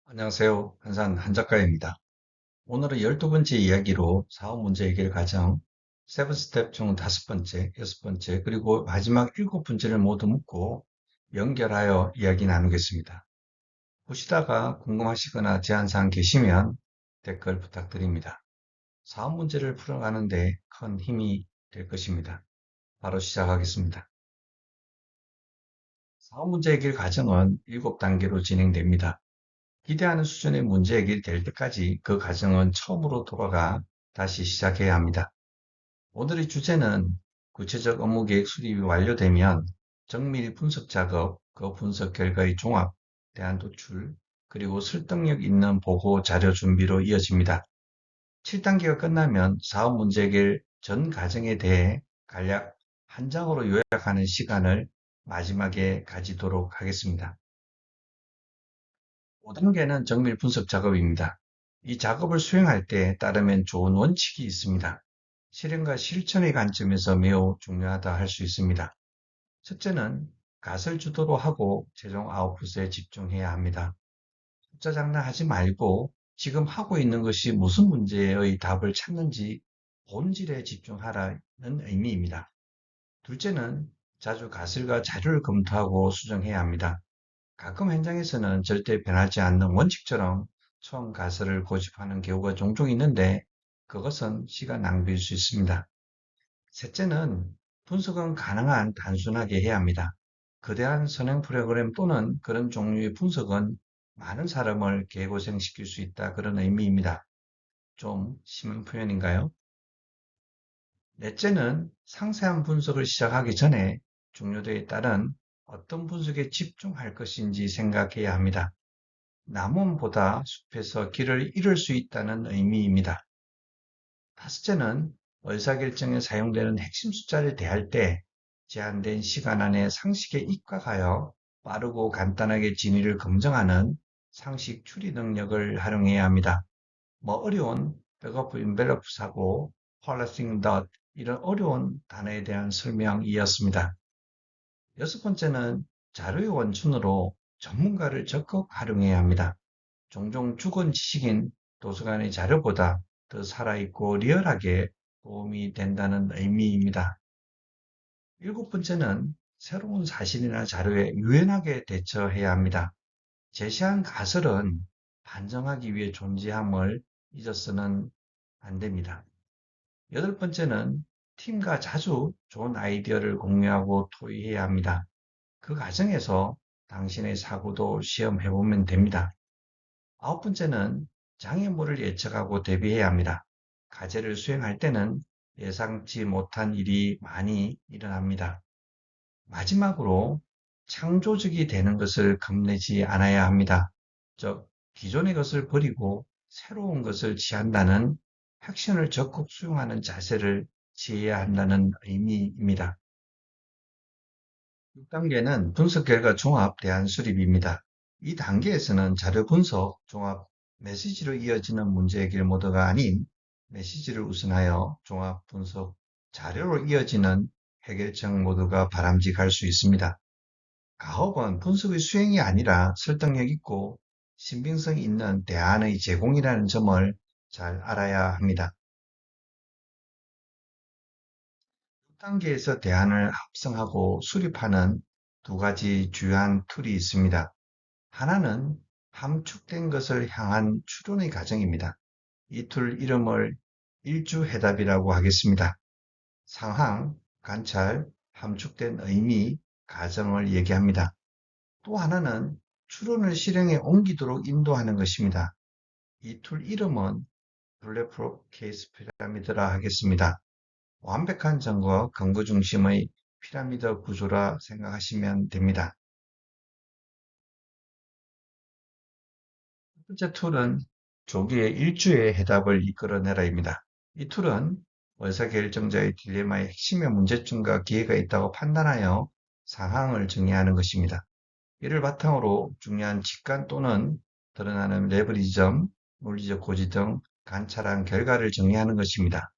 안녕하세요. 한산 한작가입니다. 오늘은 12번째 이야기로 사업 문제 해결 과정, 세븐 스텝 중 다섯 번째, 여섯 번째, 그리고 마지막 일곱 번째를 모두 묶고 연결하여 이야기 나누겠습니다. 보시다가 궁금하시거나 제안사항 계시면 댓글 부탁드립니다. 사업 문제를 풀어가는데 큰 힘이 될 것입니다. 바로 시작하겠습니다. 사업 문제 해결 과정은 7단계로 진행됩니다. 기대하는 수준의 문제 해결이 될 때까지 그 과정은 처음으로 돌아가 다시 시작해야 합니다. 오늘의 주제는 구체적 업무 계획 수립이 완료되면 정밀 분석 작업, 그 분석 결과의 종합, 대안 도출, 그리고 설득력 있는 보고 자료 준비로 이어집니다. 7단계가 끝나면 사업 문제 해결 전 과정에 대해 간략 한 장으로 요약하는 시간을 마지막에 가지도록 하겠습니다. 5단계는 정밀 분석 작업입니다. 이 작업을 수행할 때 따르면 좋은 원칙이 있습니다. 실행과 실천의 관점에서 매우 중요하다 할 수 있습니다. 첫째는 갓을 주도로 하고 최종 아웃풋에 집중해야 합니다. 숫자 장난하지 말고 지금 하고 있는 것이 무슨 문제의 답을 찾는지 본질에 집중하라는 의미입니다. 둘째는 자주 가설과 자료를 검토하고 수정해야 합니다. 가끔 현장에서는 절대 변하지 않는 원칙처럼 처음 가설을 고집하는 경우가 종종 있는데 그것은 시간 낭비일 수 있습니다. 셋째는 분석은 가능한 단순하게 해야 합니다. 거대한 선행 프로그램 또는 그런 종류의 분석은 많은 사람을 개고생시킬 수 있다 그런 의미입니다. 좀 심한 표현인가요? 넷째는 상세한 분석을 시작하기 전에 중요도에 따른 어떤 분석에 집중할 것인지 생각해야 합니다. 나무보다 숲에서 길을 잃을 수 있다는 의미입니다. 다섯째는 의사결정에 사용되는 핵심 숫자를 대할 때 제한된 시간 안에 상식에 입각하여 빠르고 간단하게 진위를 검증하는 상식 추리 능력을 활용해야 합니다. 뭐 어려운 백업 인벨로프 사고, 펄러싱 덧 이런 어려운 단어에 대한 설명이었습니다. 여섯 번째는 자료의 원천으로 전문가를 적극 활용해야 합니다. 종종 죽은 지식인 도서관의 자료보다 더 살아있고 리얼하게 도움이 된다는 의미입니다. 일곱 번째는 새로운 사실이나 자료에 유연하게 대처해야 합니다. 제시한 가설은 반정하기 위해 존재함을 잊어서는 안 됩니다. 여덟 번째는 팀과 자주 좋은 아이디어를 공유하고 토의해야 합니다. 그 과정에서 당신의 사고도 시험해보면 됩니다. 아홉 번째는 장애물을 예측하고 대비해야 합니다. 과제를 수행할 때는 예상치 못한 일이 많이 일어납니다. 마지막으로 창조적이 되는 것을 겁내지 않아야 합니다. 즉, 기존의 것을 버리고 새로운 것을 취한다는 핵심을 적극 수용하는 자세를 취해야 한다는 의미입니다. 6단계는 분석 결과 종합 대안 수립입니다. 이 단계에서는 자료 분석, 종합, 메시지로 이어지는 문제 해결 모드가 아닌 메시지를 우선하여 종합 분석, 자료로 이어지는 해결책 모드가 바람직할 수 있습니다. 가업은 분석의 수행이 아니라 설득력 있고 신빙성 있는 대안의 제공이라는 점을 잘 알아야 합니다. 6단계에서 대안을 합성하고 수립하는 두 가지 주요한 툴이 있습니다. 하나는 함축된 것을 향한 추론의 과정입니다. 이 툴 이름을 일주해답이라고 하겠습니다. 상황, 관찰, 함축된 의미, 가정을 얘기합니다. 또 하나는 추론을 실행에 옮기도록 인도하는 것입니다. 이 툴 이름은 블랙프로 케이스 피라미드라 하겠습니다. 완벽한 점과 근거 중심의 피라미드 구조라 생각하시면 됩니다. 첫 번째 툴은 조기의 일주의 해답을 이끌어내라입니다. 이 툴은 의사결정자의 딜레마의 핵심의 문제점과 기회가 있다고 판단하여 상황을 정의하는 것입니다. 이를 바탕으로 중요한 직관 또는 드러나는 레버리점, 물리적 고지 등 관찰한 결과를 정리하는 것입니다.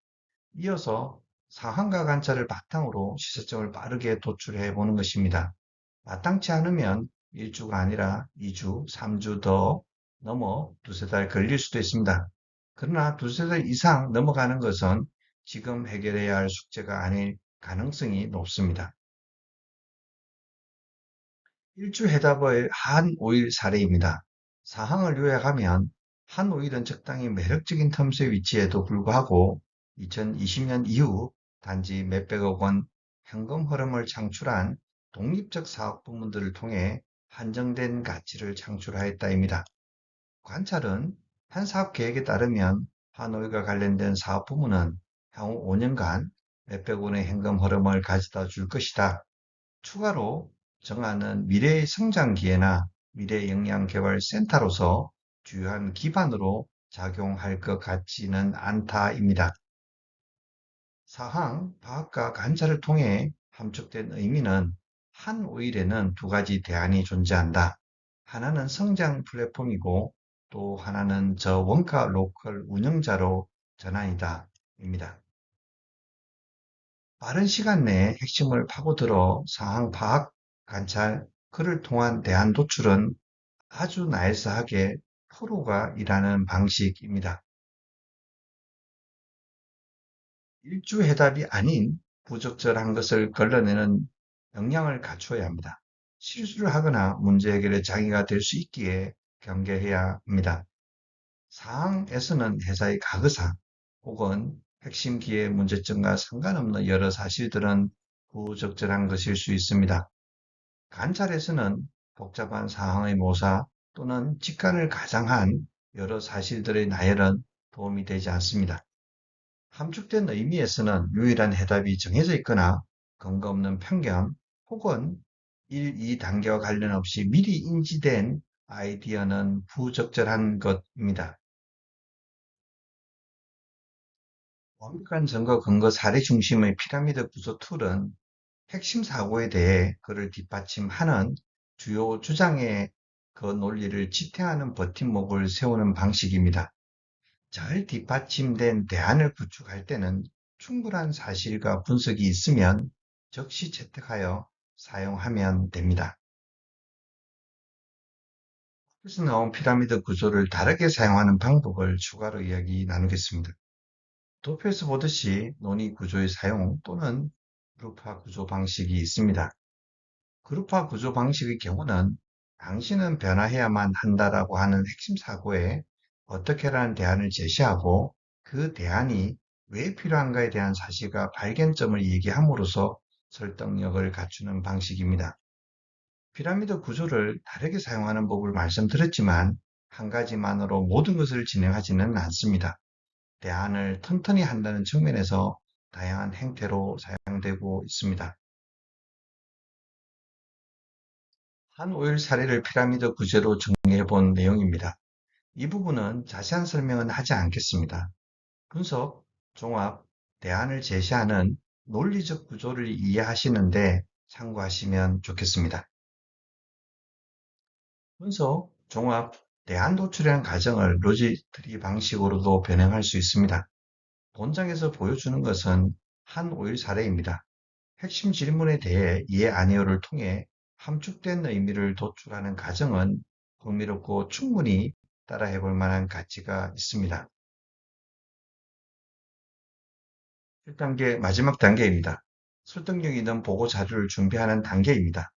이어서 상황과 관찰을 바탕으로 시사점을 빠르게 도출해 보는 것입니다. 마땅치 않으면 1주가 아니라 2주, 3주 더 넘어 두세 달 걸릴 수도 있습니다. 그러나 두세 달 이상 넘어가는 것은 지금 해결해야 할 숙제가 아닐 가능성이 높습니다. 일주해답의 한 오일 사례입니다. 사항을 요약하면 한 오일은 적당히 매력적인 텀수의 위치에도 불구하고 2020년 이후 단지 몇백억 원 현금 흐름을 창출한 독립적 사업 부문들을 통해 한정된 가치를 창출하였다입니다. 관찰은 한 사업 계획에 따르면 하노이가 관련된 사업 부문은 향후 5년간 몇백 원의 현금 흐름을 가져다 줄 것이다. 추가로 정하는 미래의 성장 기회나 미래 역량 개발 센터로서 주요한 기반으로 작용할 것 같지는 않다입니다. 사항, 파악과 관찰을 통해 함축된 의미는 한 오일에는 두 가지 대안이 존재한다. 하나는 성장 플랫폼이고 또 하나는 저원가 로컬 운영자로 전환이다. 입니다. 빠른 시간 내에 핵심을 파고들어 상황 파악, 관찰, 그를 통한 대안 도출은 아주 나이스하게 프로가 일하는 방식입니다. 일주해답이 아닌 부적절한 것을 걸러내는 역량을 갖추어야 합니다. 실수를 하거나 문제 해결에 장애가 될 수 있기에 경계해야 합니다. 사항에서는 회사의 가그사 혹은 핵심 기회 문제점과 상관없는 여러 사실들은 부적절한 것일 수 있습니다. 관찰에서는 복잡한 상황의 모사 또는 직관을 가장한 여러 사실들의 나열은 도움이 되지 않습니다. 함축된 의미에서는 유일한 해답이 정해져 있거나 근거 없는 편견 혹은 1, 2단계와 관련 없이 미리 인지된 아이디어는 부적절한 것입니다. 완벽한 증거 근거 사례 중심의 피라미드 구조 툴은 핵심 사고에 대해 그를 뒷받침하는 주요 주장의 그 논리를 지탱하는 버팀목을 세우는 방식입니다. 잘 뒷받침된 대안을 구축할 때는 충분한 사실과 분석이 있으면 즉시 채택하여 사용하면 됩니다. 그래서 나온 피라미드 구조를 다르게 사용하는 방법을 추가로 이야기 나누겠습니다. 도표에서 보듯이 논의 구조의 사용 또는 그룹화 구조 방식이 있습니다. 그룹화 구조 방식의 경우는 당신은 변화해야만 한다라고 하는 핵심 사고에 어떻게라는 대안을 제시하고 그 대안이 왜 필요한가에 대한 사실과 발견점을 얘기함으로써 설득력을 갖추는 방식입니다. 피라미드 구조를 다르게 사용하는 법을 말씀드렸지만 한 가지만으로 모든 것을 진행하지는 않습니다. 대안을 튼튼히 한다는 측면에서 다양한 행태로 사용되고 있습니다. 한 오일 사례를 피라미드 구조로 정리해 본 내용입니다. 이 부분은 자세한 설명은 하지 않겠습니다. 분석, 종합, 대안을 제시하는 논리적 구조를 이해하시는데 참고하시면 좋겠습니다. 분석, 종합, 대안 도출이라는 과정을 로지트리 방식으로도 변형할 수 있습니다. 본장에서 보여주는 것은 한 오일 사례입니다. 핵심 질문에 대해 예, 아니요를 통해 함축된 의미를 도출하는 과정은 흥미롭고 충분히 따라해 볼 만한 가치가 있습니다. 1단계 마지막 단계입니다. 설득력 있는 보고 자료를 준비하는 단계입니다.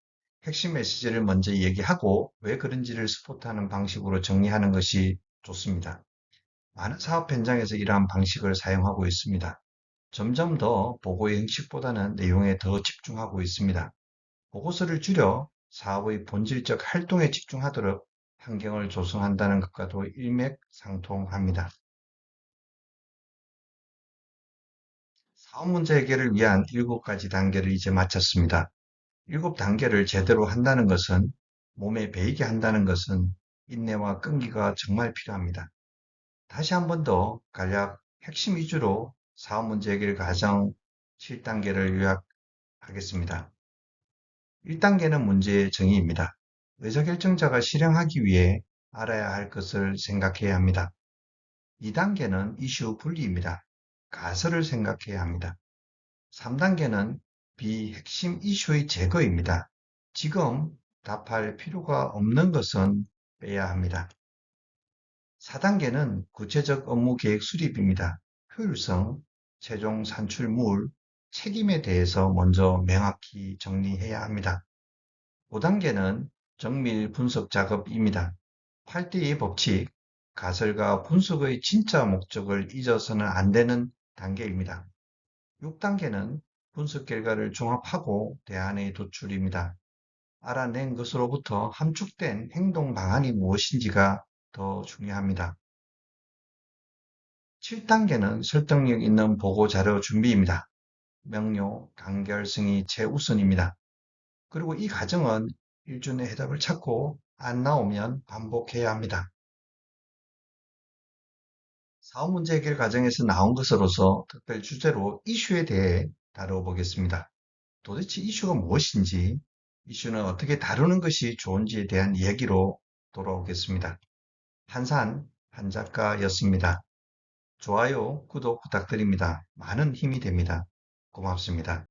핵심 메시지를 먼저 얘기하고 왜 그런지를 스포트하는 방식으로 정리하는 것이 좋습니다. 많은 사업 현장에서 이러한 방식을 사용하고 있습니다. 점점 더 보고의 형식보다는 내용에 더 집중하고 있습니다. 보고서를 줄여 사업의 본질적 활동에 집중하도록 환경을 조성한다는 것과도 일맥상통합니다. 사업 문제 해결을 위한 7가지 단계를 이제 마쳤습니다. 7단계를 제대로 한다는 것은 몸에 배이게 한다는 것은 인내와 끈기가 정말 필요합니다. 다시 한번 더 간략 핵심 위주로 사업 문제 해결 과정 7단계를 요약하겠습니다. 1단계는 문제의 정의입니다. 의사결정자가 실행하기 위해 알아야 할 것을 생각해야 합니다. 2단계는 이슈 분리입니다. 가설을 생각해야 합니다. 3단계는 비핵심 이슈의 제거입니다. 지금 답할 필요가 없는 것은 빼야 합니다. 4단계는 구체적 업무 계획 수립입니다. 효율성, 최종 산출물, 책임에 대해서 먼저 명확히 정리해야 합니다. 5단계는 정밀 분석 작업입니다. 8D의 법칙, 가설과 분석의 진짜 목적을 잊어서는 안 되는 단계입니다. 6단계는 분석 결과를 종합하고 대안의 도출입니다. 알아낸 것으로부터 함축된 행동 방안이 무엇인지가 더 중요합니다. 7단계는 설득력 있는 보고 자료 준비입니다. 명료, 간결성이 최우선입니다. 그리고 이 과정은 일준의 해답을 찾고 안 나오면 반복해야 합니다. 사업 문제 해결 과정에서 나온 것으로서 특별 주제로 이슈에 대해 다뤄보겠습니다. 도대체 이슈가 무엇인지, 이슈는 어떻게 다루는 것이 좋은지에 대한 이야기로 돌아오겠습니다. 한산 한 작가였습니다. 좋아요, 구독 부탁드립니다. 많은 힘이 됩니다. 고맙습니다.